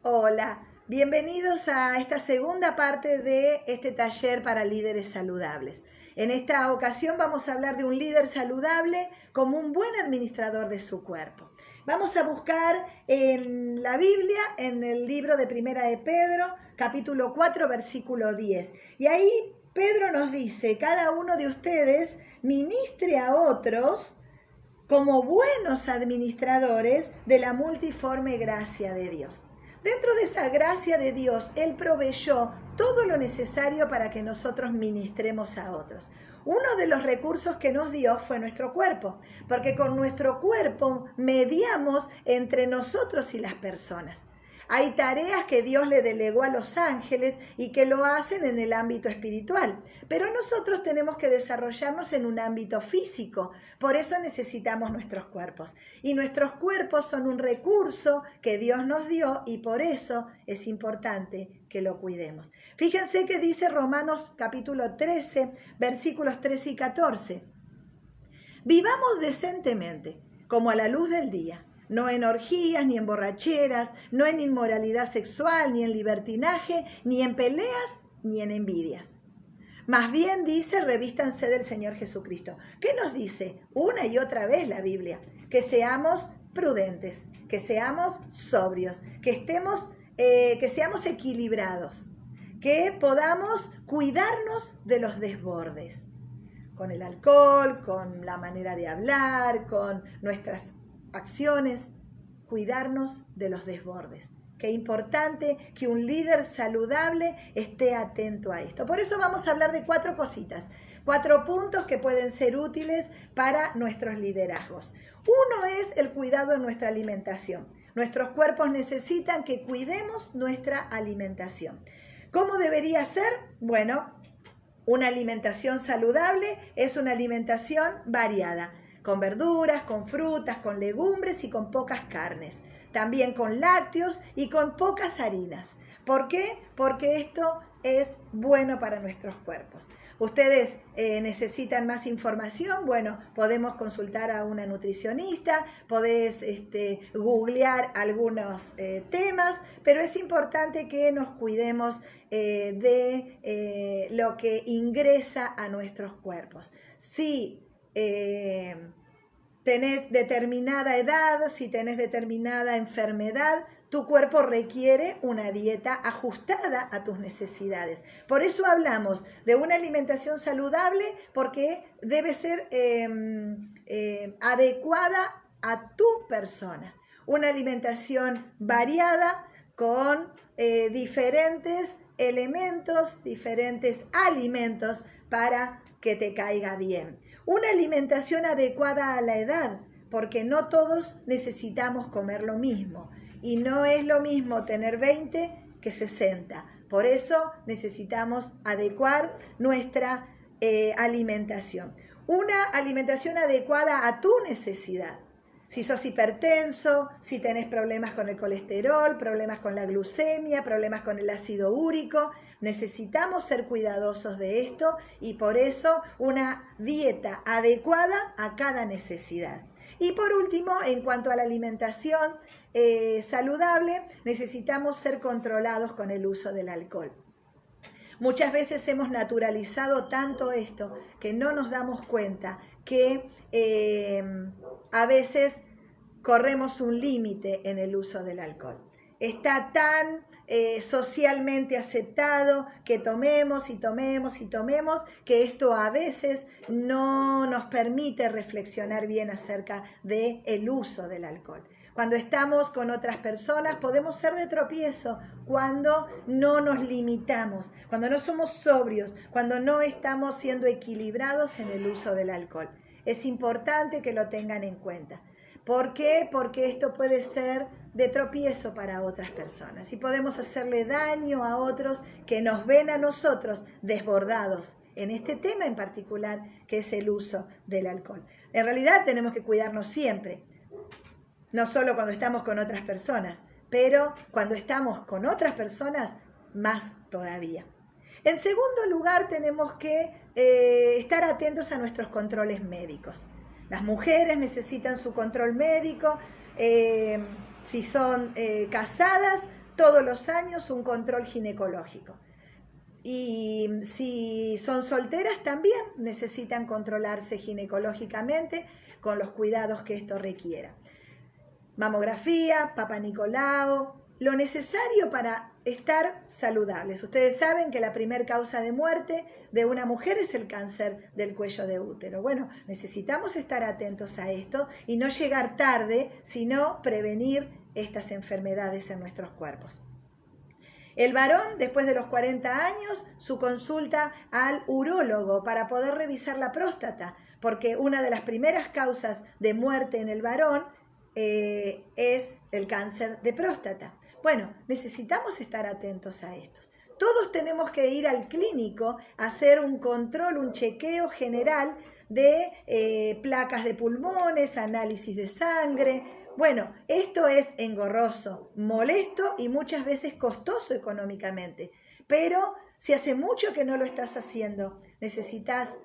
Hola, bienvenidos a esta segunda parte de este taller para líderes saludables. En esta ocasión vamos a hablar de un líder saludable como un buen administrador de su cuerpo. Vamos a buscar en la Biblia, en el libro de Primera de Pedro, capítulo 4, versículo 10. Y ahí Pedro nos dice, cada uno de ustedes ministre a otros como buenos administradores de la multiforme gracia de Dios. Dentro de esa gracia de Dios, Él proveyó todo lo necesario para que nosotros ministremos a otros. Uno de los recursos que nos dio fue nuestro cuerpo, porque con nuestro cuerpo mediamos entre nosotros y las personas. Hay tareas que Dios le delegó a los ángeles y que lo hacen en el ámbito espiritual, pero nosotros tenemos que desarrollarnos en un ámbito físico, por eso necesitamos nuestros cuerpos. Y nuestros cuerpos son un recurso que Dios nos dio y por eso es importante que lo cuidemos. Fíjense que dice Romanos capítulo 13, versículos 13 y 14. Vivamos decentemente, como a la luz del día. No en orgías, ni en borracheras, no en inmoralidad sexual, ni en libertinaje, ni en peleas, ni en envidias. Más bien dice, revístanse del Señor Jesucristo. ¿Qué nos dice? Una y otra vez la Biblia. Que seamos prudentes, que seamos sobrios, que seamos equilibrados, que podamos cuidarnos de los desbordes. Con el alcohol, con la manera de hablar, con nuestras acciones, cuidarnos de los desbordes. Qué importante que un líder saludable esté atento a esto. Por eso vamos a hablar de 4 cositas, 4 puntos que pueden ser útiles para nuestros liderazgos. Uno es el cuidado de nuestra alimentación. Nuestros cuerpos necesitan que cuidemos nuestra alimentación. ¿Cómo debería ser? Bueno, una alimentación saludable es una alimentación variada, con verduras, con frutas, con legumbres y con pocas carnes. También con lácteos y con pocas harinas. ¿Por qué? Porque esto es bueno para nuestros cuerpos. ¿Ustedes necesitan más información? Bueno, podemos consultar a una nutricionista, podés googlear algunos temas, pero es importante que nos cuidemos de lo que ingresa a nuestros cuerpos. Si tenés determinada edad, si tenés determinada enfermedad, tu cuerpo requiere una dieta ajustada a tus necesidades. Por eso hablamos de una alimentación saludable, porque debe ser adecuada a tu persona. Una alimentación variada con diferentes elementos, diferentes alimentos para que te caiga bien. Una alimentación adecuada a la edad, porque no todos necesitamos comer lo mismo. Y no es lo mismo tener 20 que 60. Por eso necesitamos adecuar nuestra alimentación. Una alimentación adecuada a tu necesidad. Si sos hipertenso, si tenés problemas con el colesterol, problemas con la glucemia, problemas con el ácido úrico, necesitamos ser cuidadosos de esto y por eso una dieta adecuada a cada necesidad. Y por último, en cuanto a la alimentación saludable, necesitamos ser controlados con el uso del alcohol. Muchas veces hemos naturalizado tanto esto que no nos damos cuenta que a veces corremos un límite en el uso del alcohol. Está tan socialmente aceptado que tomemos y tomemos y tomemos, que esto a veces no nos permite reflexionar bien acerca del uso del alcohol. Cuando estamos con otras personas podemos ser de tropiezo cuando no nos limitamos, cuando no somos sobrios, cuando no estamos siendo equilibrados en el uso del alcohol. Es importante que lo tengan en cuenta. ¿Por qué? Porque esto puede ser de tropiezo para otras personas y podemos hacerle daño a otros que nos ven a nosotros desbordados en este tema en particular, que es el uso del alcohol. En realidad tenemos que cuidarnos siempre. No solo cuando estamos con otras personas, pero cuando estamos con otras personas, más todavía. En segundo lugar, tenemos que estar atentos a nuestros controles médicos. Las mujeres necesitan su control médico. Si son casadas, todos los años un control ginecológico. Y si son solteras también necesitan controlarse ginecológicamente con los cuidados que esto requiera. Mamografía, Papa Nicolau, lo necesario para estar saludables. Ustedes saben que la primera causa de muerte de una mujer es el cáncer del cuello de útero. Bueno, necesitamos estar atentos a esto y no llegar tarde, sino prevenir estas enfermedades en nuestros cuerpos. El varón, después de los 40 años, su consulta al urólogo para poder revisar la próstata, porque una de las primeras causas de muerte en el varón es el cáncer de próstata. Bueno, necesitamos estar atentos a estos. Todos tenemos que ir al clínico a hacer un control, un chequeo general de placas de pulmones, análisis de sangre. Bueno, esto es engorroso, molesto y muchas veces costoso económicamente. Pero si hace mucho que no lo estás haciendo, necesitas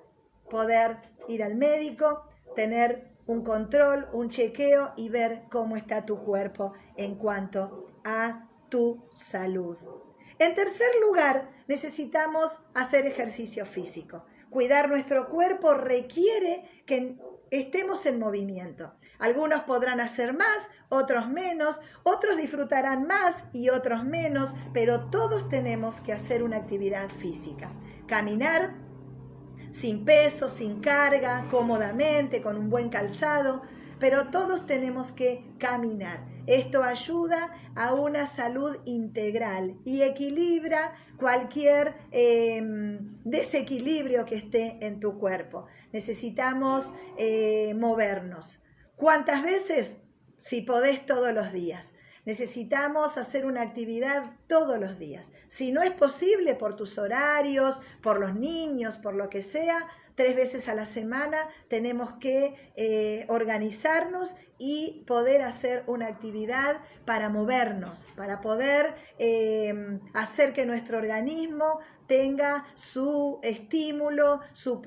poder ir al médico, tener un control, un chequeo y ver cómo está tu cuerpo en cuanto a tu salud. En tercer lugar, necesitamos hacer ejercicio físico. Cuidar nuestro cuerpo requiere que estemos en movimiento. Algunos podrán hacer más, otros menos, otros disfrutarán más y otros menos, pero todos tenemos que hacer una actividad física. Caminar sin peso, sin carga, cómodamente, con un buen calzado, pero todos tenemos que caminar. Esto ayuda a una salud integral y equilibra cualquier desequilibrio que esté en tu cuerpo. Necesitamos movernos. ¿Cuántas veces? Si podés, todos los días. Necesitamos hacer una actividad todos los días. Si no es posible por tus horarios, por los niños, por lo que sea, 3 veces a la semana tenemos que organizarnos y poder hacer una actividad para movernos, para poder hacer que nuestro organismo tenga su estímulo, su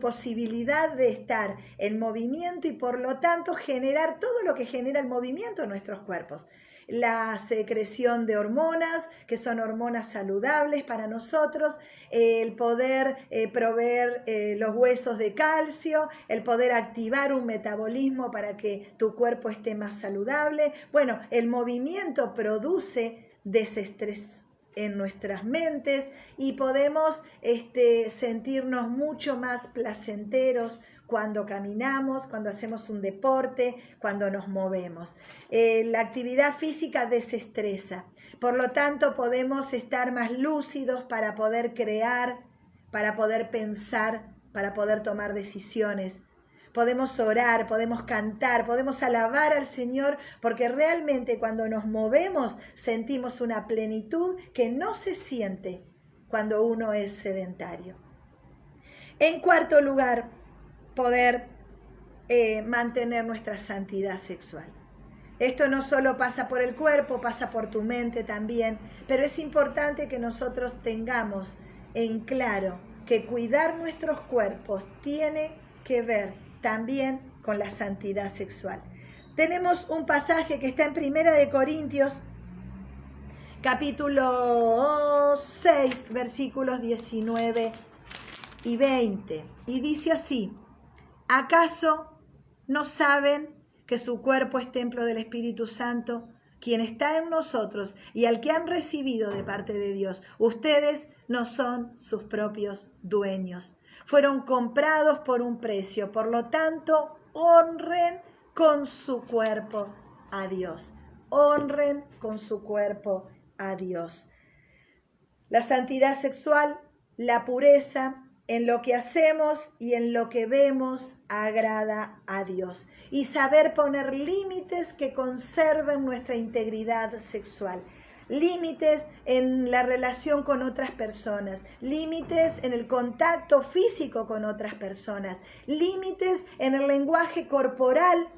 posibilidad de estar en movimiento y por lo tanto generar todo lo que genera el movimiento en nuestros cuerpos. La secreción de hormonas, que son hormonas saludables para nosotros, el poder proveer los huesos de calcio, el poder activar un metabolismo para que tu cuerpo esté más saludable. Bueno, el movimiento produce desestrés en nuestras mentes y podemos sentirnos mucho más placenteros cuando caminamos, cuando hacemos un deporte, cuando nos movemos. La actividad física desestresa, por lo tanto podemos estar más lúcidos para poder crear, para poder pensar, para poder tomar decisiones. Podemos orar, podemos cantar, podemos alabar al Señor, porque realmente cuando nos movemos sentimos una plenitud que no se siente cuando uno es sedentario. En cuarto lugar, poder mantener nuestra santidad sexual. Esto no solo pasa por el cuerpo, pasa por tu mente también, pero es importante que nosotros tengamos en claro que cuidar nuestros cuerpos tiene que ver también con la santidad sexual. Tenemos un pasaje que está en 1 de Corintios, capítulo 6, versículos 19 y 20, y dice así: ¿acaso no saben que su cuerpo es templo del Espíritu Santo, quien está en nosotros y al que han recibido de parte de Dios? Ustedes no son sus propios dueños. Fueron comprados por un precio, por lo tanto, honren con su cuerpo a Dios. Honren con su cuerpo a Dios. La santidad sexual, la pureza en lo que hacemos y en lo que vemos agrada a Dios. Y saber poner límites que conserven nuestra integridad sexual. Límites en la relación con otras personas, límites en el contacto físico con otras personas, límites en el lenguaje corporal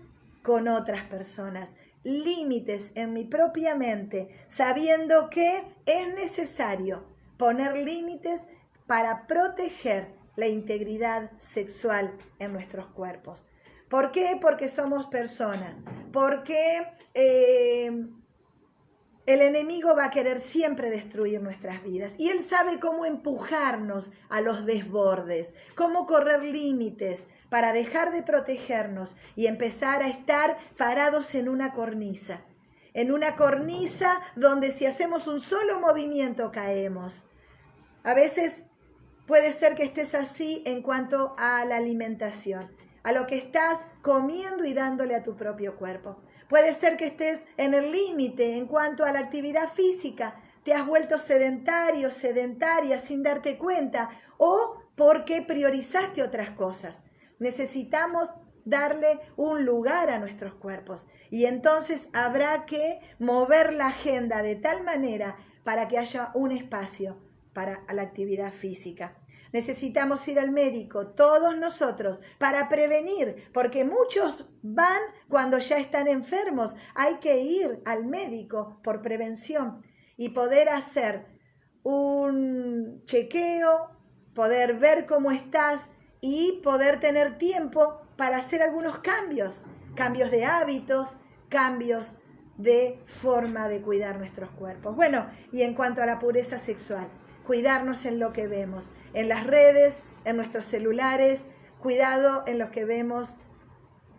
con otras personas, límites en mi propia mente, sabiendo que es necesario poner límites para proteger la integridad sexual en nuestros cuerpos. ¿Por qué? Porque somos personas. Porque el enemigo va a querer siempre destruir nuestras vidas. Y él sabe cómo empujarnos a los desbordes, cómo correr límites para dejar de protegernos y empezar a estar parados en una cornisa. En una cornisa donde si hacemos un solo movimiento caemos. A veces puede ser que estés así en cuanto a la alimentación, a lo que estás comiendo y dándole a tu propio cuerpo. Puede ser que estés en el límite en cuanto a la actividad física, te has vuelto sedentario, sedentaria sin darte cuenta o porque priorizaste otras cosas. Necesitamos darle un lugar a nuestros cuerpos y entonces habrá que mover la agenda de tal manera para que haya un espacio para la actividad física. Necesitamos ir al médico, todos nosotros, para prevenir, porque muchos van cuando ya están enfermos. Hay que ir al médico por prevención y poder hacer un chequeo, poder ver cómo estás y poder tener tiempo para hacer algunos cambios de hábitos, cambios de forma de cuidar nuestros cuerpos. Bueno, y en cuanto a la pureza sexual, cuidarnos en lo que vemos, en las redes, en nuestros celulares, cuidado en lo que vemos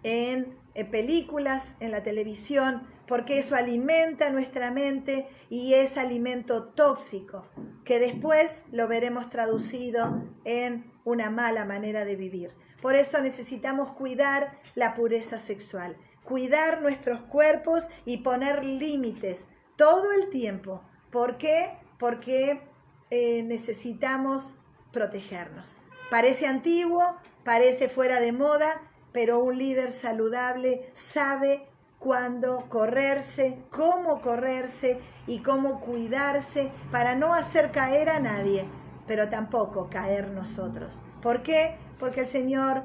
en películas, en la televisión, porque eso alimenta nuestra mente y es alimento tóxico, que después lo veremos traducido en una mala manera de vivir. Por eso necesitamos cuidar la pureza sexual, cuidar nuestros cuerpos y poner límites todo el tiempo. ¿Por qué? Porque necesitamos protegernos. Parece antiguo, parece fuera de moda, pero un líder saludable sabe cuándo correrse, cómo correrse y cómo cuidarse para no hacer caer a nadie, pero tampoco caer nosotros. ¿Por qué? Porque el Señor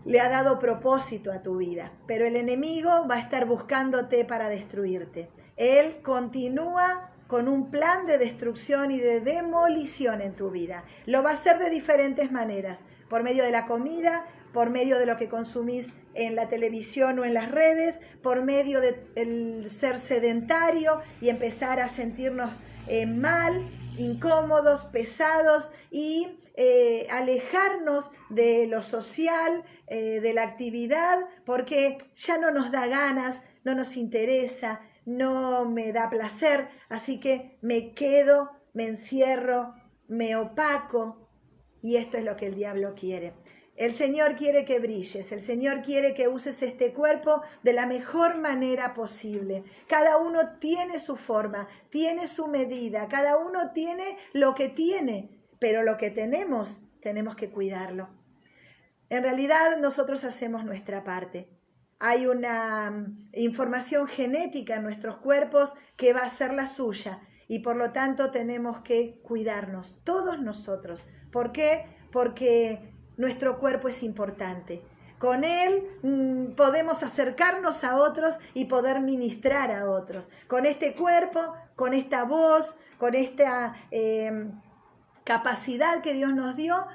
le ha dado propósito a tu vida, pero el enemigo va a estar buscándote para destruirte. Él continúa con un plan de destrucción y de demolición en tu vida. Lo va a hacer de diferentes maneras, por medio de la comida, por medio de lo que consumís en la televisión o en las redes, por medio del ser sedentario y empezar a sentirnos mal, incómodos, pesados y alejarnos de lo social, de la actividad, porque ya no nos da ganas, no nos interesa, no me da placer, así que me quedo, me encierro, me opaco, y esto es lo que el diablo quiere. El Señor quiere que brilles, el Señor quiere que uses este cuerpo de la mejor manera posible. Cada uno tiene su forma, tiene su medida, cada uno tiene lo que tiene, pero lo que tenemos que cuidarlo. En realidad nosotros hacemos nuestra parte. Hay una información genética en nuestros cuerpos que va a ser la suya y por lo tanto tenemos que cuidarnos, todos nosotros. ¿Por qué? Porque nuestro cuerpo es importante. Con él podemos acercarnos a otros y poder ministrar a otros. Con este cuerpo, con esta voz, con esta capacidad que Dios nos dio,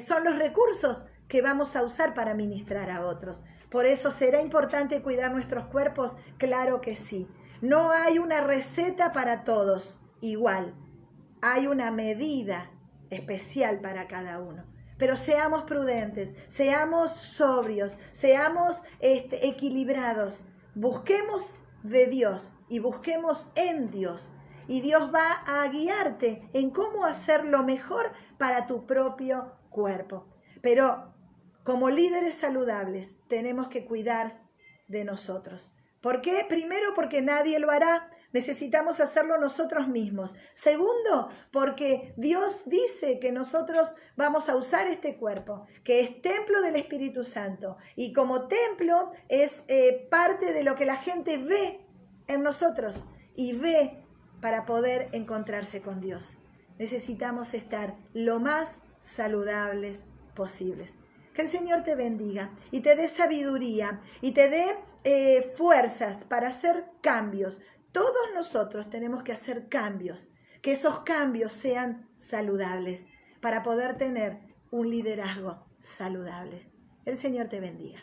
son los recursos que vamos a usar para ministrar a otros. Por eso, ¿será importante cuidar nuestros cuerpos? Claro que sí. No hay una receta para todos igual. Hay una medida especial para cada uno. Pero seamos prudentes, seamos sobrios, seamos equilibrados. Busquemos de Dios y busquemos en Dios. Y Dios va a guiarte en cómo hacer lo mejor para tu propio cuerpo. Pero como líderes saludables tenemos que cuidar de nosotros. ¿Por qué? Primero, porque nadie lo hará. Necesitamos hacerlo nosotros mismos. Segundo, porque Dios dice que nosotros vamos a usar este cuerpo, que es templo del Espíritu Santo. Y como templo es parte de lo que la gente ve en nosotros y ve para poder encontrarse con Dios. Necesitamos estar lo más saludables posibles. Que el Señor te bendiga y te dé sabiduría y te dé fuerzas para hacer cambios. Todos nosotros tenemos que hacer cambios, que esos cambios sean saludables para poder tener un liderazgo saludable. El Señor te bendiga.